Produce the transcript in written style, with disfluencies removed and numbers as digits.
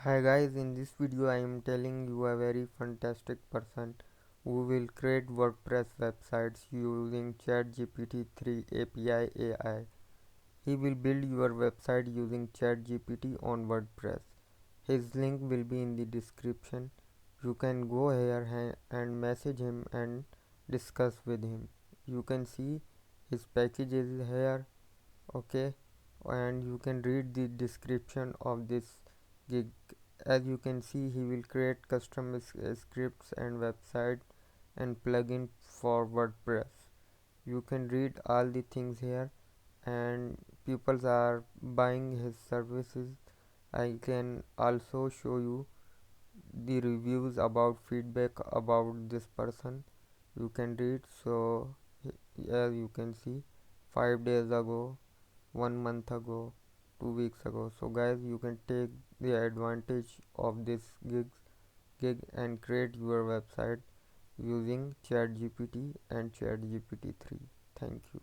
Hi guys, in this video I am telling you a very fantastic person who will create WordPress websites using Chatgpt 3 API AI. He will build your website using Chatgpt on WordPress. His link will be in the description. You can go here and message him and discuss with him. You can see his package is here, okay, and you can read the description of this gig. As you can see, he will create custom scripts and website and plugin for WordPress. You can read all the things here, and people are buying his services. I can also show you the reviews about feedback about this person. You can read. So as you can see, 5 days ago, 1 month ago, 2 weeks ago. So guys, you can take the advantage of this gig and create your website using ChatGPT and ChatGPT 3. Thank you.